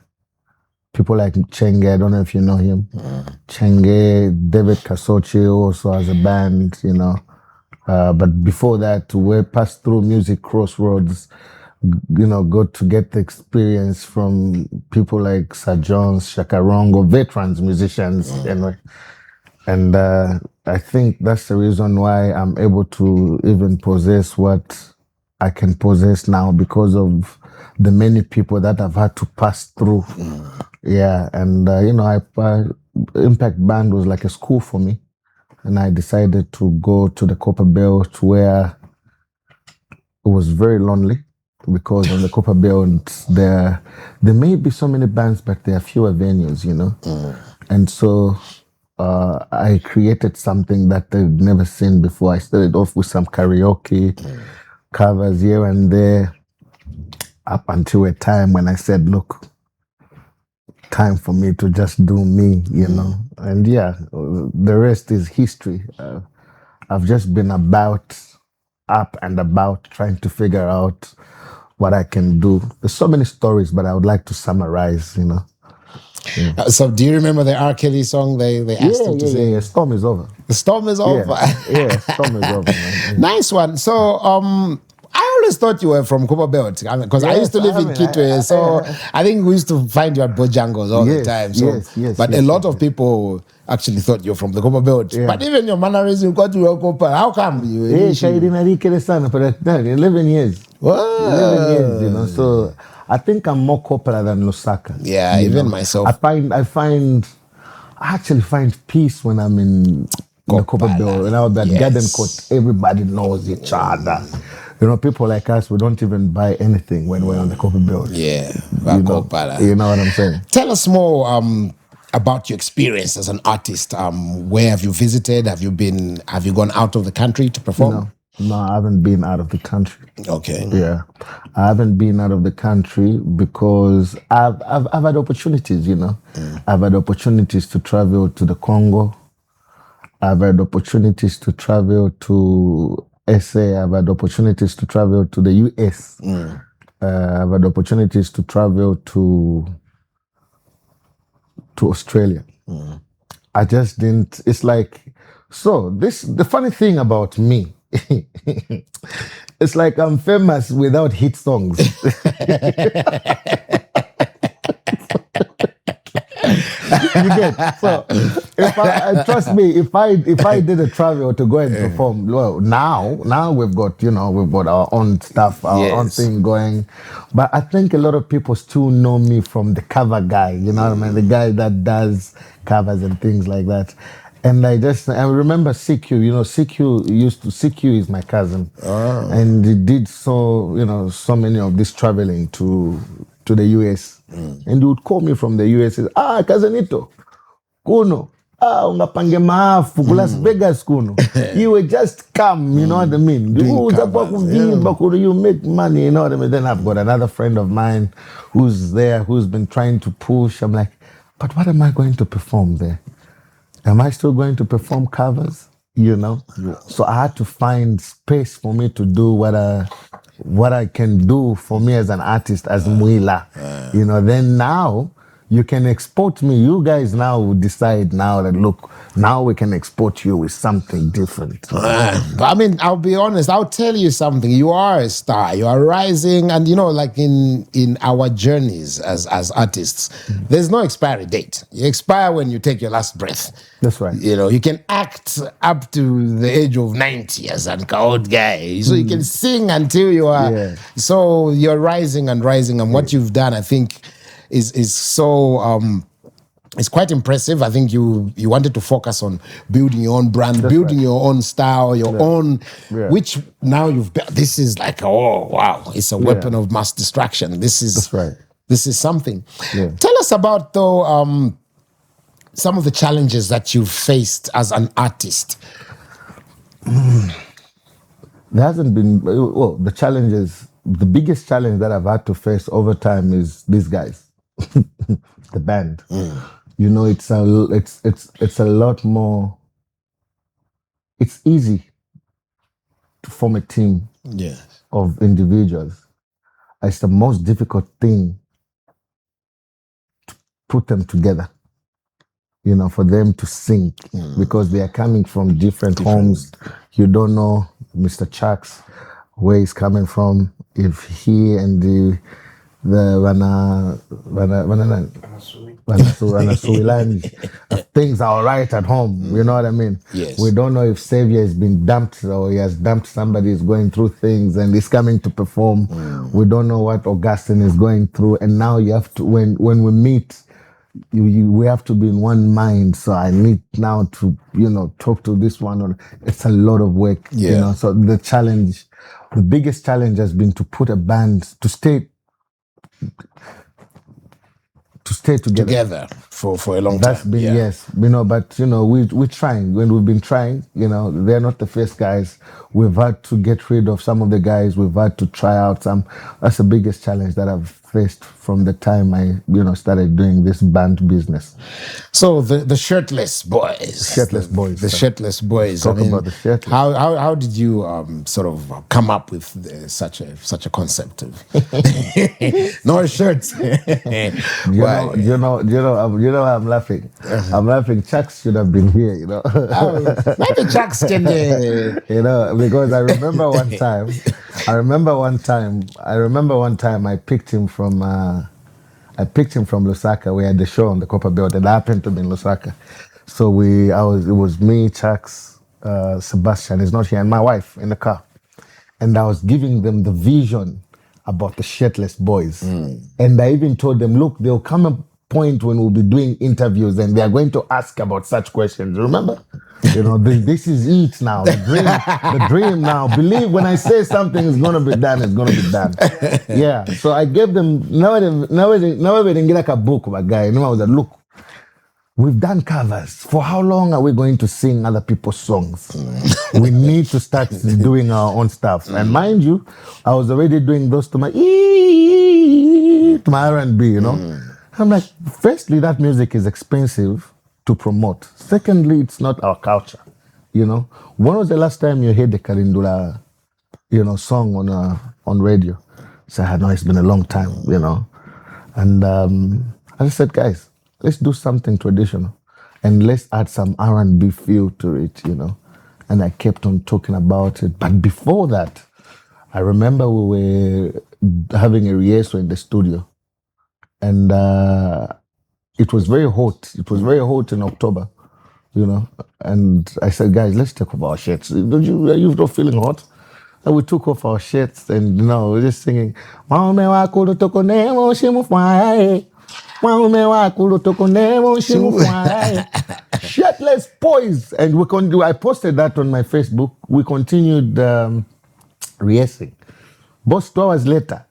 G: people like Chenge. I don't know if you know him. Chenge, David Kasochi also has a band, But before that, we passed through music crossroads, got to get the experience from people like Sir Jones, Shakarongo, veterans musicians, anyway. And I think that's the reason why I'm able to even possess what I can possess now, because of the many people that I've had to pass through. Yeah, and Impact Band was like a school for me. and I decided to go to the Copper Belt, where it was very lonely, because on the Copper Belt there may be so many bands, but there are fewer venues, you know. And so I created something that I'd never seen before. I started off with some karaoke covers here and there, up until a time when I said, look, time for me to just do me, you know. And yeah, the rest is history. I've just been up and about, trying to figure out what I can do. There's so many stories, but I would like to summarize, you know.
A: So do you remember the R. Kelly song they asked him to sing?
G: Yeah, Storm is over.
A: The storm is over.
G: Yeah, Storm is over, man.
A: Nice one. So I always thought you were from Copper Belt, because I used to live in Kitwe, so I think we used to find you at Bojangles all the time. So, but a lot of people actually thought you're from the Copper Belt. Yeah. But even your mannerism got to your Copper. How come you?
G: Yeah, for 11 years.
A: Wow.
G: 11 years, you know. So I think I'm more Copper than Lusaka.
A: Yeah, even myself.
G: I actually find peace when I'm in the Copper Belt. You know, that garden court, everybody knows each other. You know, people like us, we don't even buy anything when we're on the Copper Belt.
A: Yeah,
G: you know what I'm saying?
A: Tell us more about your experience as an artist. Where have you visited? Have you gone out of the country to perform?
G: No, I haven't been out of the country.
A: Okay.
G: Yeah, I haven't been out of the country because I've had opportunities, you know. I've had opportunities to travel to the Congo. I've had opportunities to travel to SA. I've had opportunities to travel to the US. I've had opportunities to travel to Australia. I just didn't. It's like, the funny thing about me, it's like I'm famous without hit songs. You get? So trust me, if I did a travel to go and perform, well, now we've got our own stuff, our own thing going. But I think a lot of people still know me from the cover guy, you know what I mean? The guy that does covers and things like that. And I remember CQ, you know, CQ is my cousin. And he did so many of this traveling to the US. And he would call me from the US, cousinito, kuno, ungapange maafu, Las Vegas kuno. You would just come, you know what I mean? You make money, you know what I mean? Then I've got another friend of mine who's there, who's been trying to push. I'm like, but what am I going to perform there? Am I still going to perform covers? You know? Yeah. So I had to find space for me to do what I can do for me as an artist, as Mwila. You know, then now you can export me. You guys now decide now that, look, now we can export you with something different.
A: But I mean, I'll be honest, I'll tell you something. You are a star. You are rising. And, you know, like in our journeys as artists, there's no expiry date. You expire when you take your last breath.
G: That's right.
A: You know, you can act up to the age of 90 as an old guy. So you can sing until you are. Yeah. So you're rising and rising. And what you've done, I think, is so it's quite impressive. I think you wanted to focus on building your own brand, building your own style, your own, which now you've built. This is like, oh wow, it's a weapon of mass destruction. This is This is something. Yeah. Tell us about though some of the challenges that you've faced as an artist.
G: There hasn't been the challenges. The biggest challenge that I've had to face over time is these guys. The band, you know, it's a lot more. It's easy to form a team of individuals. It's the most difficult thing to put them together. You know, for them to sync because they are coming from different homes. You don't know Mr. Chucks where he's coming from. If he and the things are all right at home, you know what I mean?
A: Yes.
G: We don't know if Xavier has been dumped or he has dumped somebody who's going through things and he's coming to perform. We don't know what Augustine is going through. And now you have to, when we meet, we have to be in one mind. So I need now to, talk to this one. Or it's a lot of work,
A: Yeah.
G: So the biggest challenge has been to put a band to stay
A: Together for a long
G: That's
A: time.
G: been yes, but we're trying. When we've been trying, they're not the first guys. We've had to get rid of some of the guys. We've had to try out some. That's the biggest challenge that I've faced from the time I started doing this band business.
A: So the shirtless boys.
G: Shirtless boys.
A: The shirtless boys.
G: Talk about the shirtless.
A: How did you sort of come up with such a concept of no shirts?
G: You know I'm laughing. I'm laughing. Chucks should have been here,
A: Maybe Chucks can.
G: Because I remember one time. I picked him from Lusaka. We had the show on the Copper Belt, and I happened to be in Lusaka. So it was me, Chucks, Sebastian is not here, and my wife in the car. And I was giving them the vision about the shirtless boys. And I even told them, look, there'll come a point when we'll be doing interviews and they are going to ask about such questions. Remember? This is it now. The dream now. Believe when I say something is going to be done, it's going to be done. Yeah. So I gave them, now we didn't get like a book, my guy. I was like, look, we've done covers. For how long are we going to sing other people's songs? We need to start doing our own stuff. And mind you, I was already doing those to my R&B, I'm like, firstly, that music is expensive to promote. Secondly, it's not our culture, When was the last time you heard the Kalindula, song on radio? So I know it's been a long time, And I just said, guys, let's do something traditional and let's add some R&B feel to it, And I kept on talking about it. But before that, I remember we were having a rehearsal in the studio. And it was very hot. It was very hot in October, And I said, guys, let's take off our shirts. Are you not feeling hot? And we took off our shirts and, we're just singing. Shirtless boys. And I posted that on my Facebook. We continued rehearsing. But 2 hours later,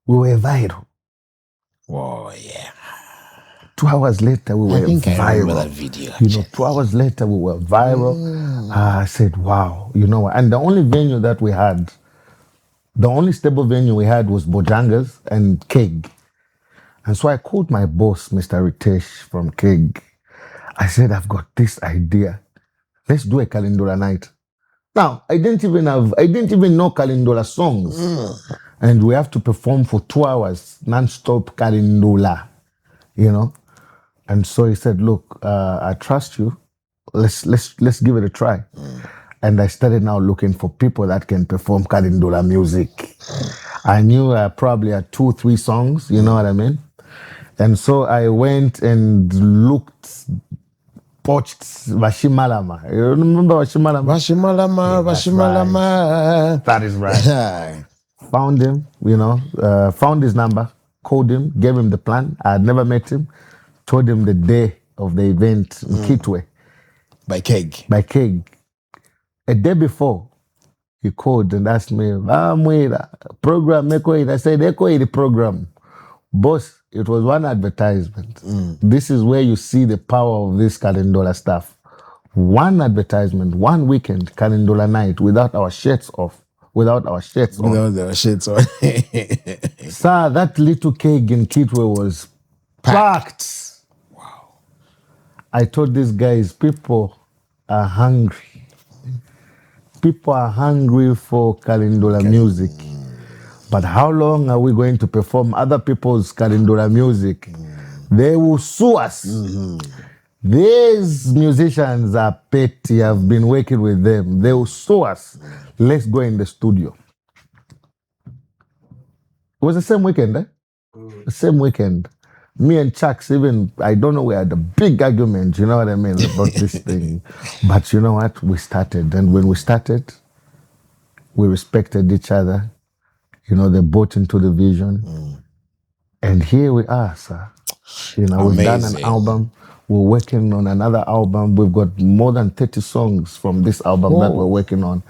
G: we were viral.
A: Oh, yeah.
G: 2 hours later, we were viral.
A: I remember that video.
G: 2 hours later, we were viral. I said, wow, And the only venue that we had, the only stable venue we had was Bojanga's and Keg. And so I called my boss, Mr. Ritesh from Keg. I said, I've got this idea. Let's do a Kalindula night. Now, I didn't even know Kalindula songs. And we have to perform for 2 hours, non-stop Kalindula, And so he said, look, I trust you. Let's give it a try. And I started now looking for people that can perform Kalindula music. I knew probably 2-3 songs, you know what I mean? And so I went and poached Vashimalama. You remember Vashimalama?
A: Vashimalama.
G: That is right. Found him, found his number, called him, gave him the plan. I had never met him. Told him the day of the event in Kitwe.
A: By Keg.
G: A day before, he called and asked me, Mwila, program, I said, the program. Boss, it was one advertisement. This is where you see the power of this Kalindula stuff. One advertisement, one weekend, Kalindula night, without our shirts off. Without our shirts on. Sir, that little Keg in Kitwe was packed.
A: Wow.
G: I told these guys, people are hungry. People are hungry for Kalindula music. But how long are we going to perform other people's Kalindula music? They will sue us. These musicians are petty. I've been working with them. They will sue us. Let's go in the studio. It was the same weekend, The same weekend. Me and Chucks, even, I don't know, we had a big argument, you know what I mean, about this thing. But you know what? We started. And when we started, we respected each other. They bought into the vision. And here we are, sir. We've done an
A: Amazing.
G: album. We're working on another album. We've got more than 30 songs from this album that we're working on.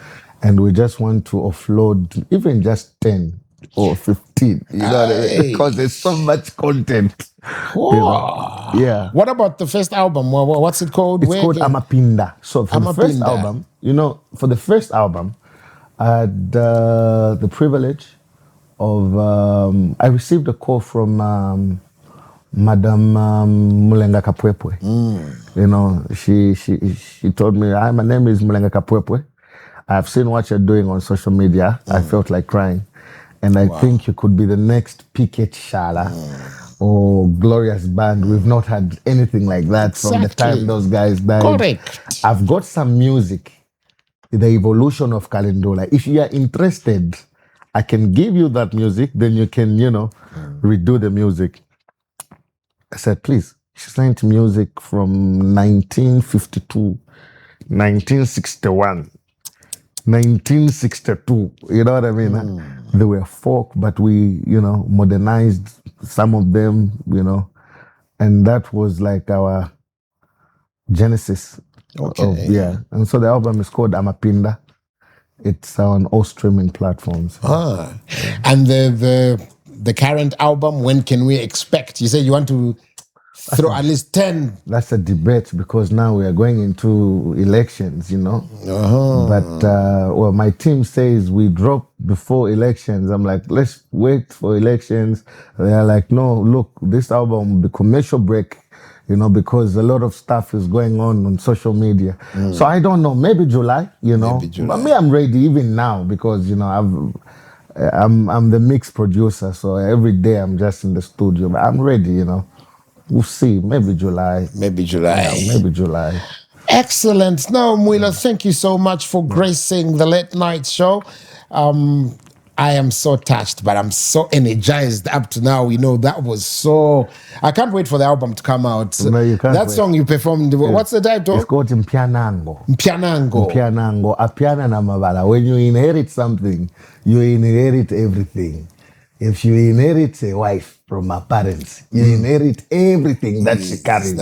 G: And we just want to offload even just 10 or 15. You know what I mean? Because there's so much content. Yeah.
A: What about the first album? What's it called?
G: It's called Amapinda. So for the first album, for the first album, I had the privilege of, I received a call from Madam Mulenga Kapwepwe. She told me, "Hi, my name is Mulenga Kapwepwe. I've seen what you're doing on social media. I felt like crying. And I think you could be the next PK Shala or Glorious Band. We've not had anything like that from the time those guys died.
A: Correct.
G: I've got some music, the evolution of Kalindula. If you are interested, I can give you that music, then you can, redo the music." I said, please. She sent music from 1952, 1961. 1962, you know what I mean? They were folk, but we, modernized some of them, and that was like our genesis. And so the album is called Amapinda. It's on all streaming platforms.
A: And the current album, when can we expect? You say you want to throw at least 10.
G: That's a debate because now we are going into elections, But, my team says we drop before elections. I'm like, let's wait for elections. They're like, no, look, this album will be commercial break, because a lot of stuff is going on social media. So I don't know, maybe July,
A: Maybe July.
G: But me, I'm ready even now because, I'm the mix producer. So every day I'm just in the studio, but I'm ready, We'll see. Maybe July.
A: Maybe July.
G: Yeah, maybe July.
A: Excellent. No, Mwila, thank you so much for gracing the late night show. I am so touched, but I'm so energized up to now. That was so... I can't wait for the album to come out.
G: No, you can't
A: that
G: wait.
A: Song you performed, what's the title?
G: It's called Mpianango.
A: Mpianango.
G: Mpianango. Apiana na mabala. When you inherit something, you inherit everything. If you inherit a wife from her parents, you inherit everything that she carries.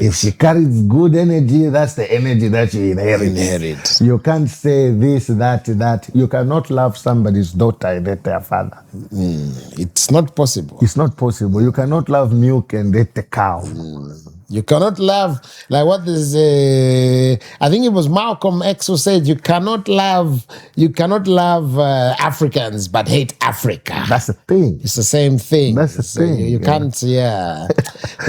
G: If she carries good energy, that's the energy that you inherit. You can't say this, that. You cannot love somebody's daughter and hate their father.
A: It's not possible.
G: It's not possible. You cannot love milk and hate the cow.
A: You cannot love, like what is, I think it was Malcolm X who said, you cannot love Africans but hate Africa.
G: That's the thing.
A: It's the same thing.
G: That's the thing.
A: You can't,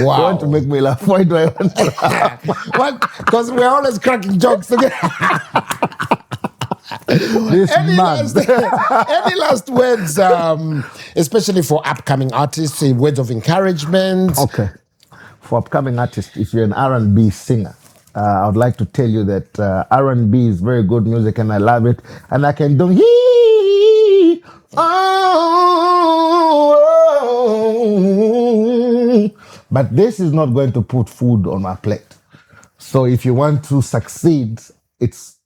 A: Wow.
G: You want to make me laugh? Why do I want to laugh?
A: What? Because we're always cracking jokes together. Any last words, especially for upcoming artists, words of encouragement?
G: Okay. For upcoming artists, if you're an R&B singer, I would like to tell you that R&B is very good music and I love it. And I can do but this is not going to put food on my plate. So if you want to succeed, it's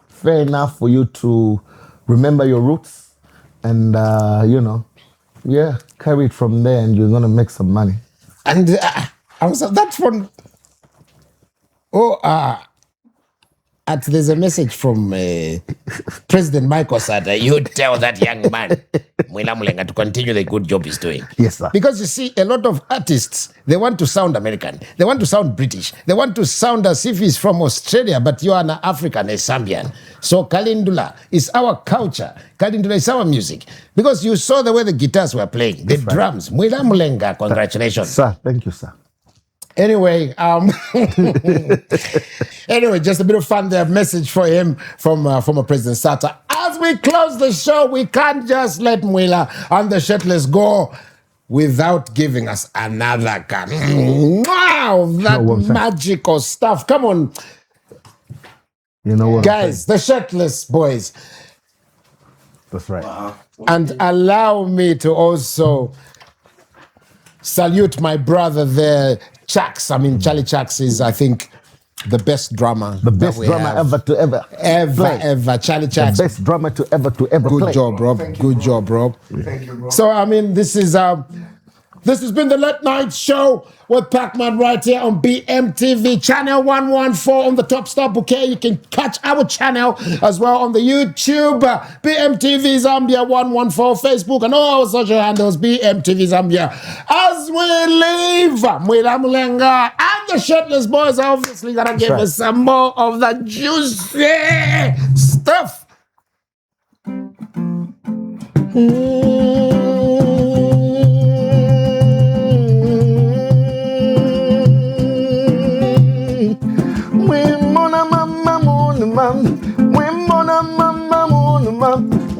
G: fair enough for you to remember your roots and, carry it from there and you're going to make some money.
A: And that's from... there's a message from President Michael Sata. You tell that young man, Mwila Mulenga, to continue the good job he's doing.
G: Yes, sir.
A: Because you see, a lot of artists, they want to sound American. They want to sound British. They want to sound as if he's from Australia, but you are an African, a Zambian. So Kalindula is our culture. Kalindula is our music. Because you saw the way the guitars were playing, the drums. Mwila Mulenga, congratulations.
G: Sir, thank you, sir.
A: Anyway, just a bit of fun there. Message for him from former President Sata. As we close the show, we can't just let Mwila and the Shirtless go without giving us another gun. Wow, that magical stuff. Come on.
G: You know what,
A: guys, the Shirtless boys.
G: That's right. Wow.
A: And allow me to also salute my brother there, Chax. I mean, Charlie Chax is, I think, the best drummer.
G: The best drummer ever.
A: Charlie Chax.
G: The best drummer to ever play.
A: Good job, Rob. Good job, Rob.
D: Thank you, bro.
A: So, I mean, this is This has been the Late Night Show with Pacman right here on BMTV channel 114 on the Top Star Bouquet. You can catch our channel as well on the YouTube, BMTV Zambia 114, Facebook, and all our social handles, BMTV Zambia. As we leave, Mwila, Mulenga, and the Shirtless Boys are obviously gonna give us some more of the juicy stuff.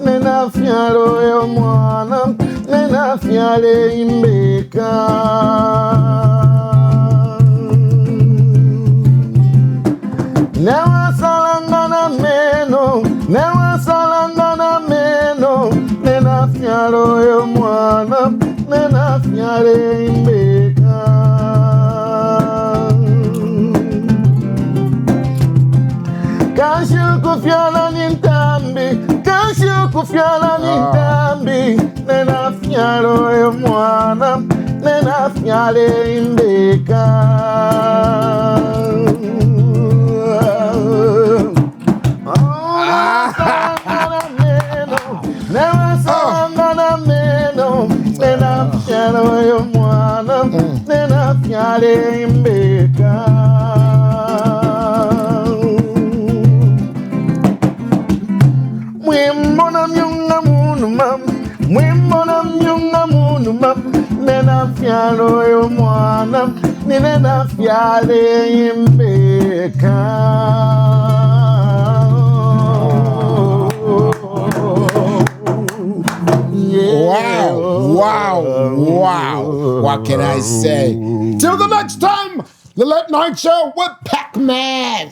G: Nena fialo yo mwana, nena fiale imbeka. Newa salangana meno, newa salangana meno, nena fialo yo mwana, nena fiale imbeka. Kashu kufiala nintambi, kashu kufiala nintambi, nena fialo yo mwana, nena fiale imbeka. Never sangana meno, nena fialo yo mwana, nena fiale imbeka. Mwimbona myunga munu mam, mwimbona myunga munu mam, nena fialo yo mwana, nena fiale imbeka.
A: Wow. What can I say? Till the next time, the Late Night Show with Pacman.